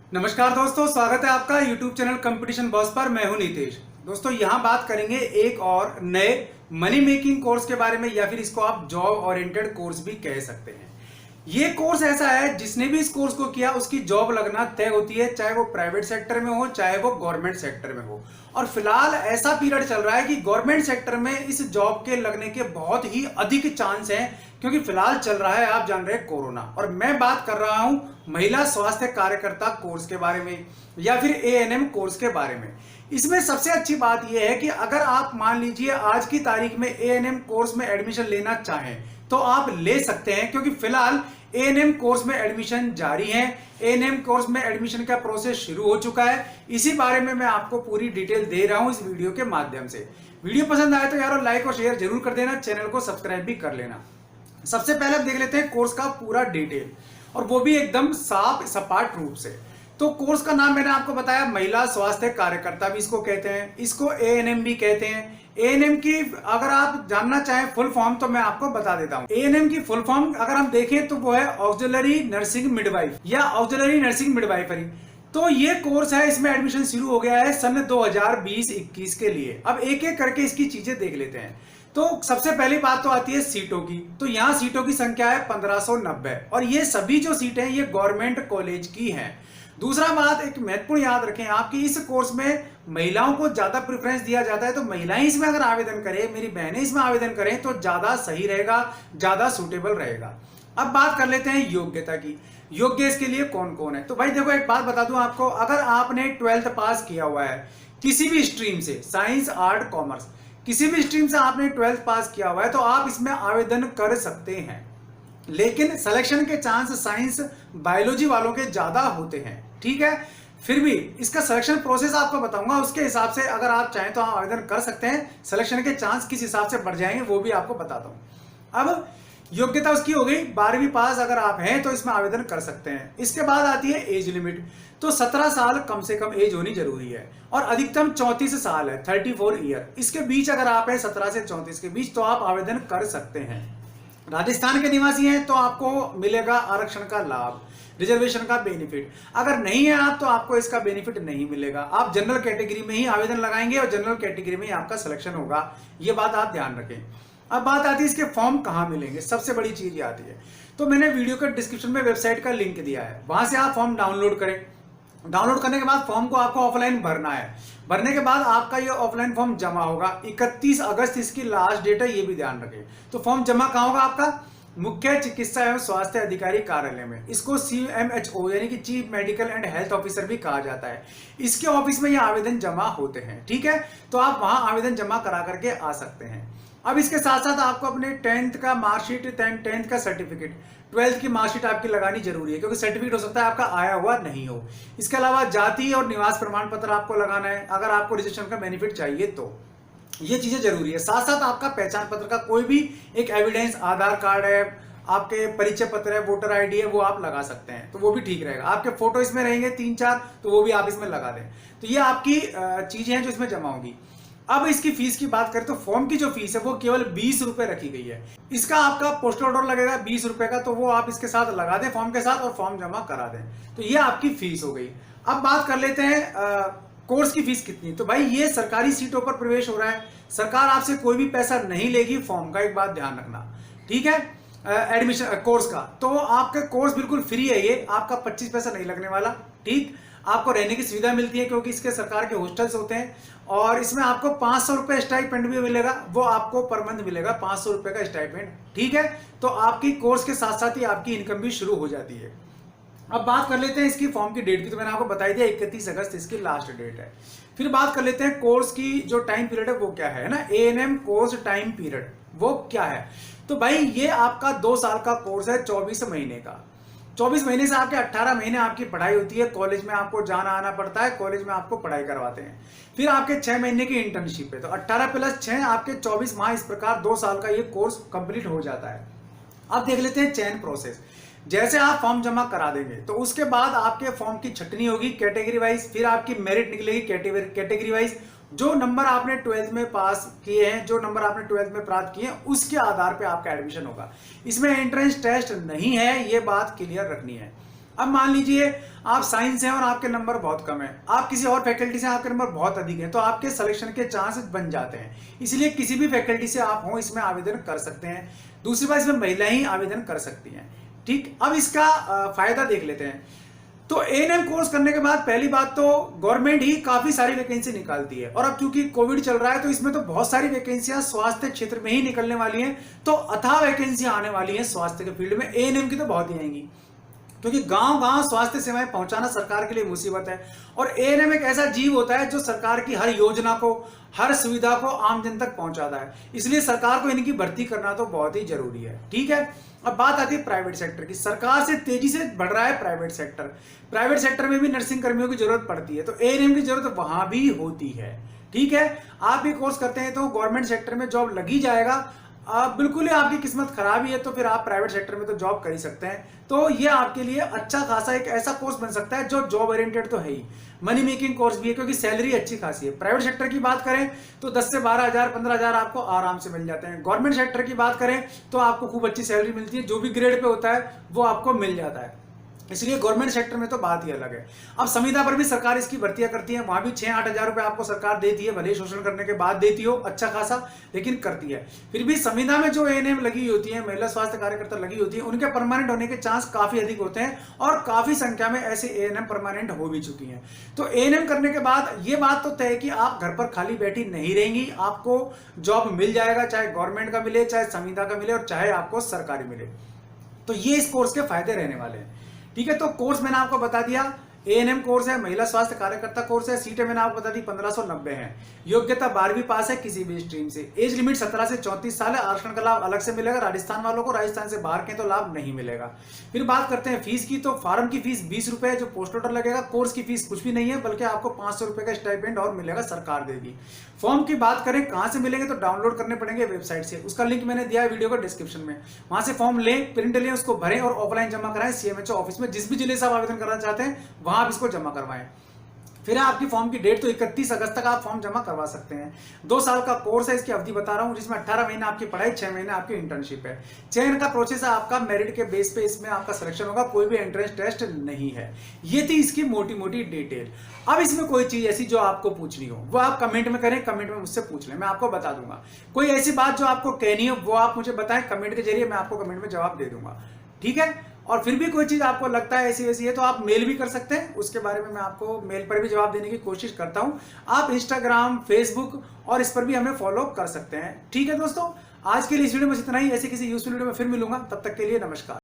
नमस्कार दोस्तों, स्वागत है आपका YouTube चैनल कंपटीशन बॉस पर। मैं हूं नीतीश। दोस्तों यहाँ बात करेंगे एक और नए मनी मेकिंग कोर्स के बारे में, या फिर इसको आप जॉब ओरिएंटेड कोर्स भी कह सकते हैं। ये कोर्स ऐसा है जिसने भी इस कोर्स को किया उसकी जॉब लगना तय होती है, चाहे वो प्राइवेट सेक्टर में हो चाहे वो गवर्नमेंट सेक्टर में हो। और फिलहाल ऐसा पीरियड चल रहा है कि गवर्नमेंट सेक्टर में इस जॉब के लगने के बहुत ही अधिक चांस हैं, क्योंकि फिलहाल चल रहा है, आप जान रहे हैं, कोरोना। और मैं बात कर रहा हूं महिला स्वास्थ्य कार्यकर्ता कोर्स के बारे में, या फिर एएनएम कोर्स के बारे में। इसमें सबसे अच्छी बात यह है कि अगर आप मान लीजिए आज की तारीख में एएनएम कोर्स में एडमिशन लेना चाहें तो आप ले सकते हैं, क्योंकि फिलहाल एएनएम कोर्स में एडमिशन जारी है। एएनएम कोर्स में एडमिशन का प्रोसेस शुरू हो चुका है। इसी बारे में मैं आपको पूरी डिटेल दे रहा हूं इस वीडियो के माध्यम से। वीडियो पसंद आए तो यार लाइक और शेयर जरूर कर देना, चैनल को सब्सक्राइब भी कर लेना। सबसे पहले आप देख लेते हैं कोर्स का पूरा डिटेल, और वो भी एकदम साफ सपाट रूप से। तो कोर्स का नाम मैंने आपको बताया, महिला स्वास्थ्य कार्यकर्ता भी इसको कहते हैं, इसको एएनएम भी कहते हैं। एएनएम की अगर आप जानना चाहें फुल फॉर्म तो मैं आपको बता देता हूं। एएनएम की फुल फॉर्म अगर हम देखें तो वो है ऑक्सिलरी नर्सिंग मिडवाइफ या ऑक्सिलरी नर्सिंग मिडवाइफरी। तो ये कोर्स है, इसमें एडमिशन शुरू हो गया है सन 2020-21 के लिए। अब एक एक करके इसकी चीजें देख लेते हैं। तो सबसे पहली बात तो आती है सीटों की। तो यहाँ सीटों की संख्या है 1590, और ये सभी जो सीटें हैं ये गवर्नमेंट कॉलेज की हैं। दूसरा बात एक महत्वपूर्ण याद रखें आप कि इस कोर्स में महिलाओं को ज्यादा प्रेफरेंस दिया जाता है। तो महिलाएं इसमें अगर आवेदन करें, मेरी बहनें इसमें आवेदन करें तो ज्यादा सही रहेगा, ज्यादा सूटेबल रहेगा। अब बात कर लेते हैं योग्यता की। योग्य इसके लिए कौन कौन है। तो भाई देखो, एक बात बता दूं आपको, अगर आपने 12th पास किया हुआ है किसी भी स्ट्रीम से, साइंस आर्ट कॉमर्स, किसी भी स्ट्रीम से आपने 12th पास किया हुआ है तो आप इसमें आवेदन कर सकते हैं। लेकिन सिलेक्शन के चांस साइंस बायोलॉजी वालों के ज्यादा होते हैं, ठीक है। फिर भी इसका सिलेक्शन प्रोसेस आपको बताऊंगा, उसके हिसाब से अगर आप चाहें तो आप आवेदन कर सकते हैं। सिलेक्शन के चांस किस हिसाब से बढ़ जाएंगे वो भी आपको बताता हूं। अब योग्यता उसकी हो गई, 12वीं पास अगर आप हैं तो इसमें आवेदन कर सकते हैं। इसके बाद आती है एज लिमिट। तो 17 साल कम से कम एज होनी जरूरी है, और अधिकतम 34 साल है, 34 ईयर। इसके बीच अगर आप हैं 17 से 34 के बीच तो आप आवेदन कर सकते हैं। राजस्थान के निवासी हैं तो आपको मिलेगा आरक्षण का लाभ, रिजर्वेशन का बेनिफिट। अगर नहीं है आप तो आपको इसका बेनिफिट नहीं मिलेगा। आप जनरल कैटेगरी में ही आवेदन लगाएंगे और जनरल कैटेगरी में ही आपका सिलेक्शन होगा, ये बात आप ध्यान रखें। अब बात आती है इसके फॉर्म कहां मिलेंगे, सबसे बड़ी चीज ये आती है। तो मैंने वीडियो के डिस्क्रिप्शन में वेबसाइट का लिंक दिया है, वहां से आप फॉर्म डाउनलोड करें। डाउनलोड करने के बाद फॉर्म को आपको ऑफलाइन भरना है। भरने के बाद आपका ये ऑफलाइन फॉर्म जमा होगा। 31 अगस्त इसकी लास्ट डेट है, ये भी ध्यान रखें। तो फॉर्म जमा कहां होगा आपका? मुख्य चिकित्सा एवं स्वास्थ्य अधिकारी कार्यालय में। इसको CMHO यानी कि chief medical and health officer भी कहा जाता है। इसके ऑफिस में ये आवेदन जमा होते हैं, ठीक है। तो आप वहां आवेदन जमा करा करके आ सकते हैं। अब इसके साथ साथ आपको अपने 10th का मार्कशीट, 10th का सर्टिफिकेट, 12th की मार्कशीट आपकी लगानी जरूरी है, क्योंकि सर्टिफिकेट हो सकता है आपका आया हुआ नहीं हो। इसके अलावा जाति और निवास प्रमाण पत्र आपको लगाना है, अगर आपको रजिस्ट्रेशन का बेनिफिट चाहिए तो ये चीजें जरूरी है। साथ साथ आपका पहचान पत्र का कोई भी एक एविडेंस, आधार कार्ड है, आपके परिचय पत्र है, वोटर आईडी है, वो आप लगा सकते हैं, तो वो भी ठीक रहेगा। आपके फोटो इसमें रहेंगे 3-4, तो वो भी आप इसमें लगा दें। तो ये आपकी चीजें हैं जो इसमें जमा होगी। अब इसकी फीस की बात करें तो फॉर्म की जो फीस है वो केवल 20 रुपए रखी गई है। इसका आपका पोस्टल ऑर्डर लगेगा 20 रुपए का, तो वो आप इसके साथ लगा दें फॉर्म के साथ और फॉर्म जमा करा दें। तो ये आपकी फीस हो गई। अब बात कर लेते हैं कोर्स की फीस कितनी। तो भाई ये सरकारी सीटों पर प्रवेश हो रहा है, सरकार आपसे कोई भी पैसा नहीं लेगी फॉर्म का, एक बात ध्यान रखना, ठीक है। एडमिशन कोर्स का तो आपका कोर्स बिल्कुल फ्री है, ये आपका 25 पैसा नहीं लगने वाला, ठीक। आपको रहने की सुविधा मिलती है क्योंकि इसके सरकार के हॉस्टल्स होते हैं, और इसमें आपको 500 रुपए स्टाइपेंड भी मिलेगा, वो आपको पर मंथ मिलेगा 500 रुपए का स्टाइपेंड, ठीक है। तो आपकी कोर्स के साथ साथ ही आपकी इनकम भी शुरू हो जाती है। अब बात कर लेते हैं इसकी फॉर्म की डेट की। तो मैंने आपको बताई दिया 31 अगस्त इसकी लास्ट डेट है। फिर बात कर लेते हैं कोर्स की जो टाइम पीरियड है वो क्या है ना, एएनएम कोर्स टाइम पीरियड वो क्या है। तो भाई ये आपका 2 साल का कोर्स है, 24 महीने का। 24 महीने से आपके 18 महीने आपकी पढ़ाई होती है। कॉलेज में आपको जाना आना पड़ता है, कॉलेज में आपको पढ़ाई करवाते हैं। फिर आपके 6 महीने की इंटर्नशिप है, तो 18 + 6 आपके 24 माह। इस प्रकार 2 साल का ये कोर्स कंप्लीट हो जाता है। अब देख लेते हैं चयन प्रोसेस। जैसे आप फॉर्म जमा करा देंगे तो उसके बाद आपके फॉर्म की छटनी होगी कैटेगरी वाइज, फिर आपकी मेरिट निकलेगी कैटेगरी वाइज। जो नंबर आपने 12th में पास किए हैं, जो नंबर आपने 12th में प्राप्त किए हैं, उसके आधार पे आपका एडमिशन होगा। इसमें एंट्रेंस टेस्ट नहीं है, ये बात क्लियर रखनी है। अब मान लीजिए आप साइंस हैं और आपके नंबर बहुत कम है, आप किसी और फैकल्टी से आपके नंबर बहुत अधिक है, तो आपके सिलेक्शन के चांसेस बन जाते हैं। इसलिए किसी भी फैकल्टी से आप हो इसमें आवेदन कर सकते हैं। दूसरी बात, इसमें महिलाएं ही आवेदन कर सकती हैं। ठीक, अब इसका फायदा देख लेते हैं। तो एएनएम कोर्स करने के बाद पहली बात तो गवर्नमेंट ही काफी सारी वैकेंसी निकालती है, और अब क्योंकि कोविड चल रहा है तो इसमें तो बहुत सारी वैकेंसियां स्वास्थ्य क्षेत्र में ही निकलने वाली हैं। तो अथाह वैकेंसियां आने वाली हैं स्वास्थ्य के फील्ड में। एएनएम की तो बहुत ही आएंगी, क्योंकि गांव गांव स्वास्थ्य सेवाएं पहुंचाना सरकार के लिए मुसीबत है। और एएनएम एक ऐसा जीव होता है जो सरकार की हर योजना को, हर सुविधा को आम जन तक पहुंचाता है। इसलिए सरकार को इनकी भर्ती करना तो बहुत ही जरूरी है। ठीक है, अब बात आती है प्राइवेट सेक्टर की। सरकार से तेजी से बढ़ रहा है प्राइवेट सेक्टर। प्राइवेट सेक्टर में भी नर्सिंग कर्मियों की जरूरत पड़ती है, तो एएनएम की जरूरत वहां भी होती है। ठीक है, आप ये कोर्स करते हैं तो गवर्नमेंट सेक्टर में जॉब लगी जाएगा। बिल्कुल ही आपकी किस्मत खराब ही है तो फिर आप प्राइवेट सेक्टर में तो जॉब कर ही सकते हैं। तो ये आपके लिए अच्छा खासा एक ऐसा कोर्स बन सकता है जो जॉब ओरिएंटेड तो है ही, मनी मेकिंग कोर्स भी है, क्योंकि सैलरी अच्छी खासी है। प्राइवेट सेक्टर की बात करें तो 10 से 12,000 15,000 आपको आराम से मिल जाते हैं। गवर्नमेंट सेक्टर की बात करें तो आपको खूब अच्छी सैलरी मिलती है, जो भी ग्रेड पे होता है वो आपको मिल जाता है। इसलिए गवर्नमेंट सेक्टर में तो बात ही अलग है। अब संविदा पर भी सरकार इसकी भर्तियां करती है, वहां भी 6-8 हजार रुपए आपको सरकार देती है, भले ही शोषण करने के बाद देती हो अच्छा खासा, लेकिन करती है। फिर भी संविदा में जो एएनएम लगी होती है, महिला स्वास्थ्य कार्यकर्ता लगी होती है, उनके परमानेंट होने के चांस काफी अधिक होते हैं, और काफी संख्या में ऐसे एएनएम परमानेंट हो भी चुकी हैं। तो एएनएम करने के बाद ये बात तो तय है कि आप घर पर खाली बैठी नहीं रहेंगी, आपको जॉब मिल जाएगा, चाहे गवर्नमेंट का मिले, चाहे संविदा का मिले, और चाहे आपको सरकारी मिले। तो ये इस कोर्स के फायदे रहने वाले हैं। ठीक है, तो कोर्स मैंने आपको बता दिया, एएनएम कोर्स है, महिला स्वास्थ्य कार्यकर्ता कोर्स है। सीटें मैंने आपको बता दी 1590 है। योग्यता 12वीं पास है किसी भी स्ट्रीम से। एज लिमिट 17 से 34 साल है। आरक्षण का लाभ अलग से मिलेगा राजस्थान वालों को, राजस्थान से बाहर के तो लाभ नहीं मिलेगा। फिर बात करते हैं फीस की, तो फार्म की फीस 20 रुपए है जो पोस्ट ऑर्डर लगेगा। कोर्स की फीस कुछ भी नहीं है, बल्कि आपको 500 रुपए का स्टाइपेंड और मिलेगा, सरकार देगी। फॉर्म की बात करें कहां से मिलेंगे, तो डाउनलोड करने पड़ेंगे वेबसाइट से, उसका लिंक मैंने दिया है वीडियो को डिस्क्रिप्शन में। वहां से फॉर्म लें, प्रिंट लें, उसको भरें और ऑफलाइन जमा कराएं सीएमएचओ ऑफिस में। जिस भी जिले से आप आवेदन करना चाहते हैं वहां आप इसको जमा करवाएं। फिर आपकी फॉर्म की डेट तो 31 अगस्त तक आप फॉर्म जमा करवा सकते हैं। 2 साल का कोर्स है, इसकी अवधि बता रहा हूं, जिसमें 18 महीने आपकी पढ़ाई, 6 महीने आपकी इंटर्नशिप है। चयन का प्रोसेस है आपका मेरिट के बेस पे, इसमें आपका सिलेक्शन होगा, कोई भी एंट्रेंस टेस्ट नहीं है। ये थी इसकी मोटी मोटी डिटेल। अब इसमें कोई चीज ऐसी जो आपको पूछनी हो वो आप कमेंट में करें, कमेंट में मुझसे पूछ लें, मैं आपको बता दूंगा। कोई ऐसी बात जो आपको कहनी हो वो आप मुझे बताएं कमेंट के जरिए, मैं आपको कमेंट में जवाब दे दूंगा। ठीक है, और फिर भी कोई चीज आपको लगता है ऐसी वैसी है तो आप मेल भी कर सकते हैं, उसके बारे में मैं आपको मेल पर भी जवाब देने की कोशिश करता हूं। आप इंस्टाग्राम, फेसबुक और इस पर भी हमें फॉलो कर सकते हैं। ठीक है दोस्तों, आज के लिए इस वीडियो में इतना ही। ऐसे किसी यूजफुल वीडियो में फिर मिलूंगा, तब तक के लिए नमस्कार।